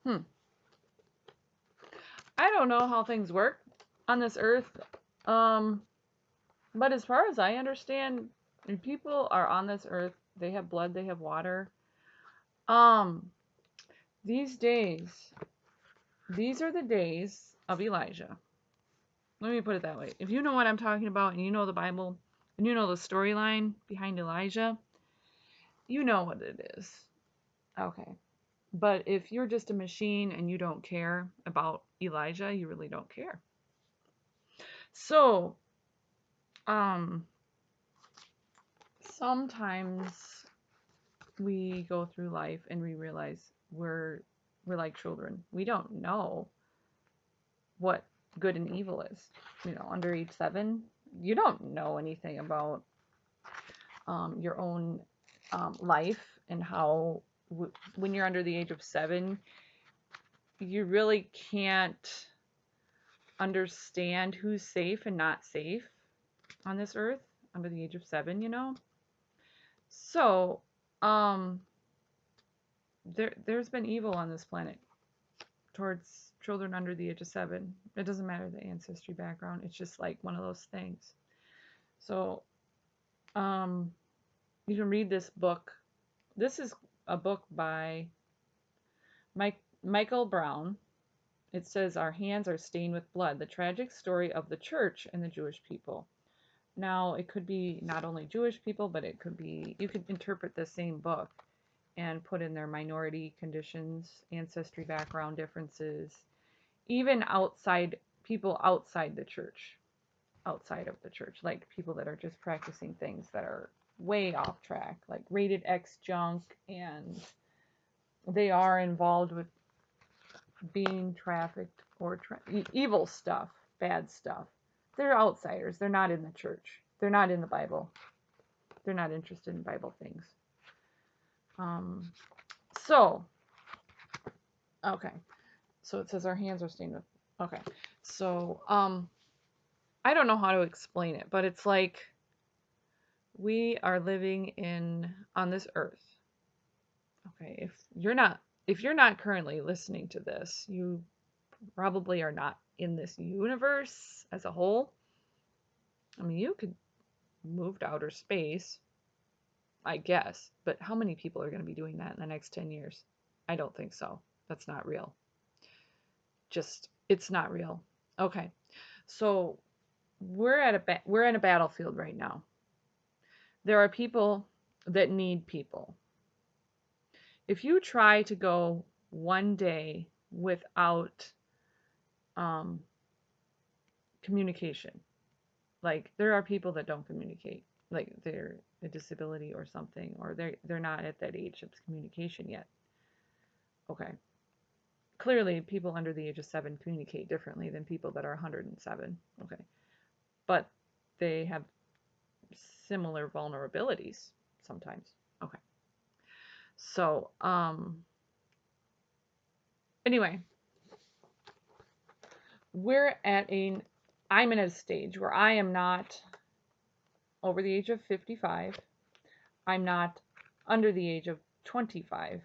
Hmm. I don't know how things work on this earth. Um, but as far as I understand, when people are on this earth, they have blood, they have water. Um, these days, these are the days of Elijah. Let me put it that way. If you know what I'm talking about and you know the Bible and you know the storyline behind Elijah, you know what it is. Okay. But if you're just a machine and you don't care about Elijah, you really don't care. So, um, sometimes we go through life and we realize we're like children. We don't know what good and evil is. Under age 7, you don't know anything about your own life and how when you're under the age of 7, you really can't understand who's safe and not safe on this earth under the age of 7. So, um, there's been evil on this planet towards children under the age of 7. It doesn't matter the ancestry background. It's just like one of those things. So, um, you can read this book. This is a book by Michael Brown. It says, "Our hands are stained with blood, the tragic story of the church and the Jewish people." Now, it could be not only Jewish people, but it could be, you could interpret the same book and put in their minority conditions, ancestry background differences, even people outside the church, outside of the church, like people that are just practicing things that are way off track, like rated X junk, and they are involved with being trafficked or evil stuff, bad stuff. They're outsiders. They're not in the church. They're not in the Bible. They're not interested in Bible things. Um, so, okay. So it says our hands are stained with. Okay. So, I don't know how to explain it, but it's like we are living on this earth. Okay. If you're not currently listening to this, you probably are not in this universe as a whole. I mean, you could move to outer space, I guess, but how many people are going to be doing that in the next 10 years? I don't think so. That's not real. It's not real. Okay. So, we're in a battlefield right now. There are people that need people. If you try to go one day without um, communication, like there are people that don't communicate, like they're a disability or something, or they're not at that age of communication yet. Okay. Clearly, people under the age of 7 communicate differently than people that are 107. Okay. But they have similar vulnerabilities sometimes. Okay. So, anyway, we're at a I'm in a stage where I am not over the age of 55. I'm not under the age of 25.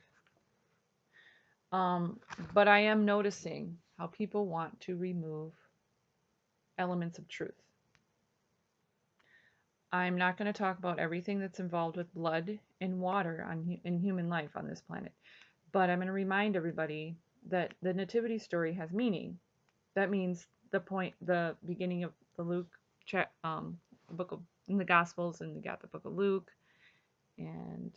Um, but I am noticing how people want to remove elements of truth. I'm not going to talk about everything that's involved with blood and water in human life on this planet, but I'm going to remind everybody that the nativity story has meaning. That means the beginning of the Luke, book of in the Gospels, and you got the book of Luke, and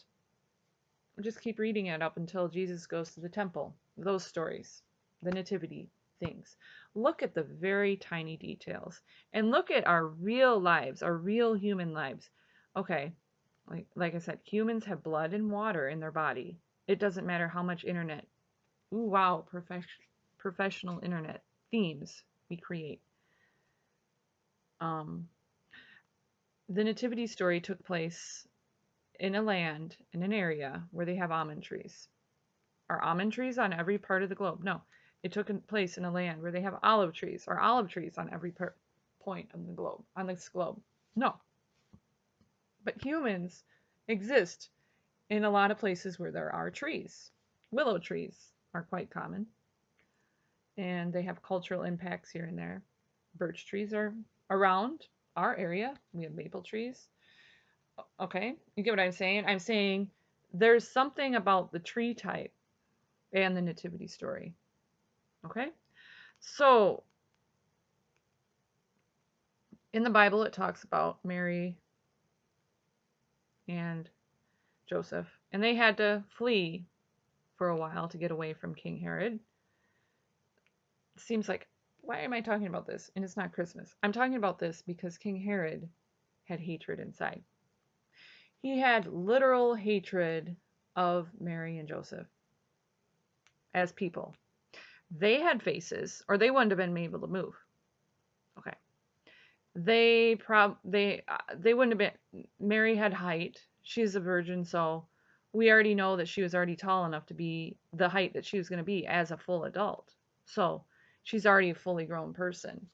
just keep reading it up until Jesus goes to the temple. Those stories, the nativity things. Look at the very tiny details and look at our real lives, our real human lives. Okay, like I said, humans have blood and water in their body. It doesn't matter how much internet, ooh wow, professional internet themes we create. Um, the nativity story took place in an area where they have almond trees. Are almond trees on every part of the globe? No. It took place in a land where they have olive trees. Are olive trees on every point of the globe, on this globe? No. But humans exist in a lot of places where there are trees. Willow trees. are quite common, and they have cultural impacts here and there. Birch trees are around our area. We have maple trees. Okay, you get what I'm saying? I'm saying there's something about the tree type and the nativity story. Okay, so in the Bible, it talks about Mary and Joseph, and they had to flee for a while to get away from King Herod. It seems like, why am I talking about this? And it's not Christmas. I'm talking about this because King Herod had hatred inside. He had literal hatred of Mary and Joseph as people. They had faces, or they wouldn't have been able to move. Okay. They wouldn't have been. Mary had height. She's a virgin, so we already know that she was already tall enough to be the height that she was going to be as a full adult. So she's already a fully grown person.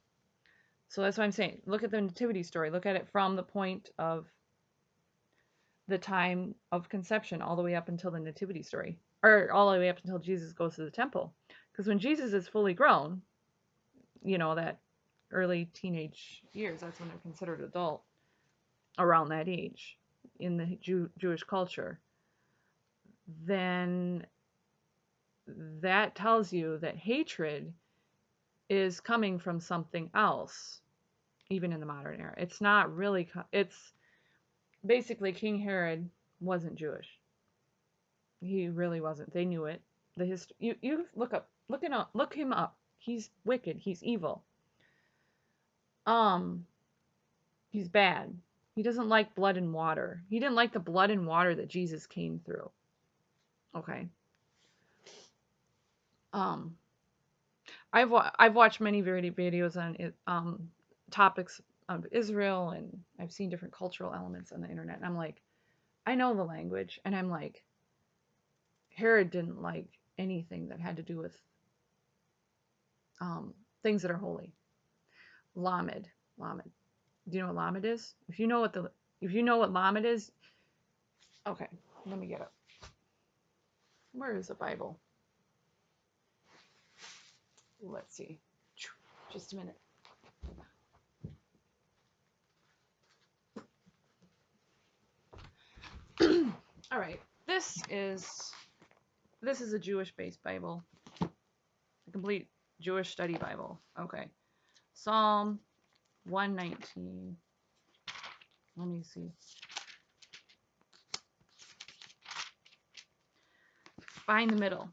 So that's what I'm saying. Look at the nativity story. Look at it from the point of the time of conception all the way up until the nativity story, or all the way up until Jesus goes to the temple. Because when Jesus is fully grown, that early teenage years, that's when they're considered adult, around that age in the Jewish culture, then that tells you that hatred is coming from something else, even in the modern era. It's not really, it's basically King Herod wasn't Jewish. He really wasn't. They knew it. The history. You look him up. He's wicked. He's evil. He's bad. He doesn't like blood and water. He didn't like the blood and water that Jesus came through. Okay. I've watched many videos on topics of Israel, and I've seen different cultural elements on the internet, and I'm like, I know the language, and I'm like, Herod didn't like anything that had to do with things that are holy. Lamed. Do you know what Lamed is? If you know what Lamed is, okay, let me get it. Where is the Bible? Let's see. Just a minute. All right. This is a Jewish-based Bible. A complete Jewish study Bible. Okay. Psalm 119. Let me see. Find the middle.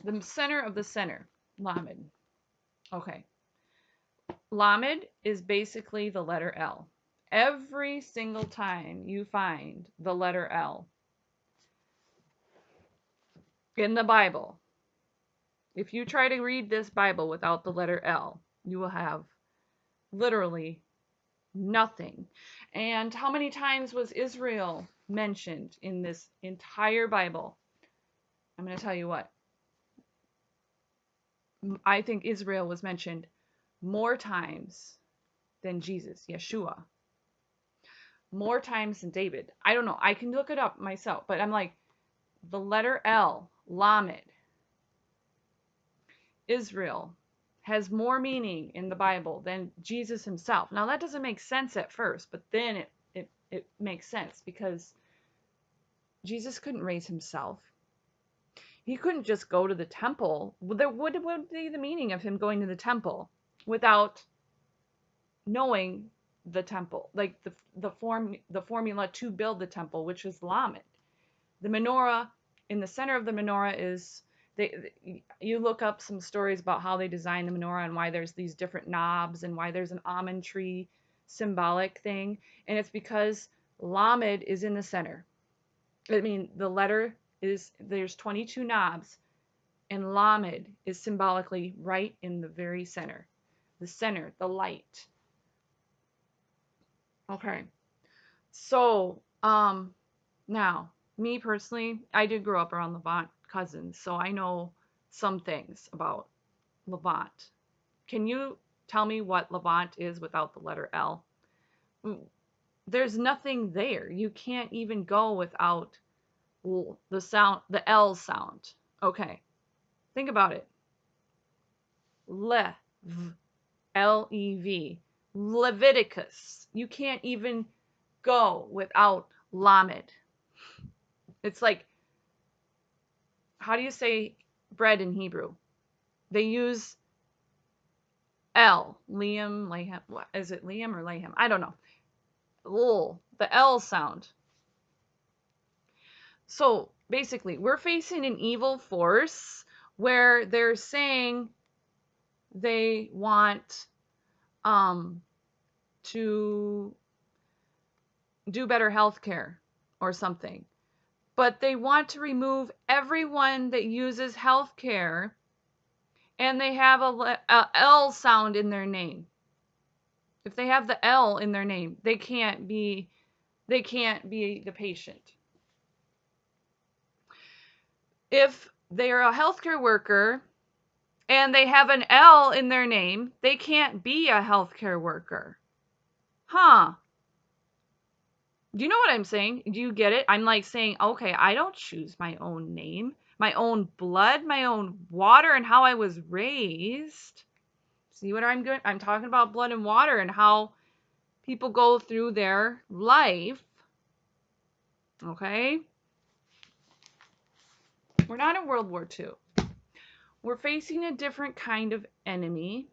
The center of the center. Lamed. Okay. Lamed is basically the letter L. Every single time you find the letter L in the Bible, if you try to read this Bible without the letter L, you will have literally nothing. And how many times was Israel mentioned in this entire Bible? I'm going to tell you what. I think Israel was mentioned more times than Jesus, Yeshua. More times than David. I don't know. I can look it up myself, but I'm like, the letter L, Lamed, Israel, has more meaning in the Bible than Jesus himself. Now that doesn't make sense at first, but then it makes sense because Jesus couldn't raise himself. He couldn't just go to the temple. What would be the meaning of him going to the temple without knowing the temple, like the formula to build the temple, which is Lamed. The menorah, in the center of the menorah is, you look up some stories about how they designed the menorah and why there's these different knobs and why there's an almond tree symbolic thing, and it's because Lamed is in the center. I mean, the letter is, there's 22 knobs, and Lamed is symbolically right in the very center. The center, the light. Okay. So, now, me personally, I did grow up around Levant cousins, so I know some things about Levant. Can you tell me what Levant is without the letter L? There's nothing there. You can't even go without the sound, the L sound. Okay. Think about it. Lev, L-E-V, Leviticus. You can't even go without Lamed. It's like, how do you say bread in Hebrew? They use L, Liam, Layhem. What is it, Liam or Layhem? I don't know. L, the L sound. So basically, we're facing an evil force where they're saying they want to do better healthcare or something, but they want to remove everyone that uses healthcare and they have a L sound in their name. If they have the L in their name, they can't be the patient. If they're a healthcare worker and they have an L in their name, they can't be a healthcare worker. Huh. Do you know what I'm saying? Do you get it? I'm like saying, okay, I don't choose my own name, my own blood, my own water, and how I was raised. See what I'm doing? I'm talking about blood and water and how people go through their life. Okay? We're not in World War II. We're facing a different kind of enemy.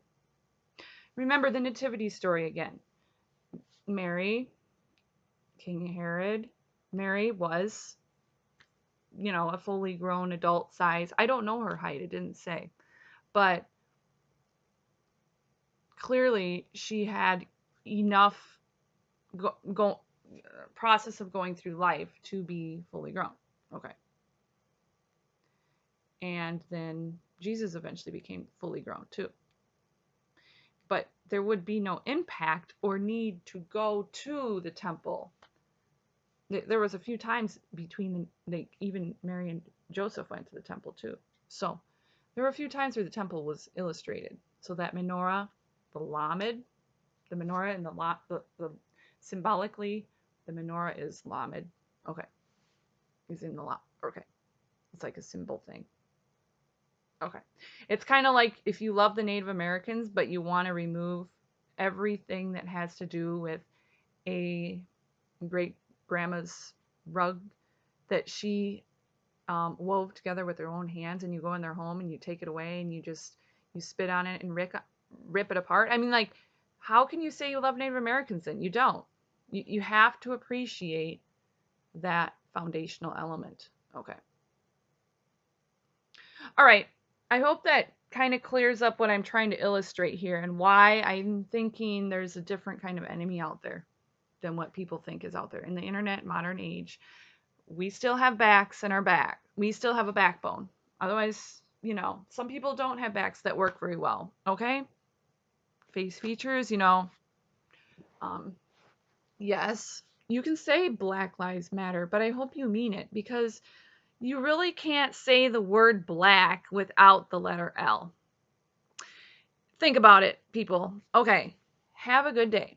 Remember the nativity story again. Mary, King Herod, Mary was, a fully grown adult size. I don't know her height, it didn't say. But clearly she had enough process of going through life to be fully grown. Okay. And then Jesus eventually became fully grown too. But there would be no impact or need to go to the temple. There was a few times between even Mary and Joseph went to the temple too. So there were a few times where the temple was illustrated. So that menorah, the lamed, the menorah and the symbolically, the menorah is lamed. Okay, is in the okay, it's like a symbol thing. Okay, it's kind of like if you love the Native Americans, but you want to remove everything that has to do with a great grandma's rug that she wove together with her own hands, and you go in their home and you take it away and you spit on it and rip it apart. I mean, like, how can you say you love Native Americans then? You don't. You have to appreciate that foundational element. Okay. All right. I hope that kind of clears up what I'm trying to illustrate here and why I'm thinking there's a different kind of enemy out there than what people think is out there. In the internet modern age, we still have backs in our back. We still have a backbone. Otherwise, some people don't have backs that work very well. Okay? Face features, yes, you can say Black Lives Matter, but I hope you mean it, because you really can't say the word black without the letter L. Think about it, people. Okay, have a good day.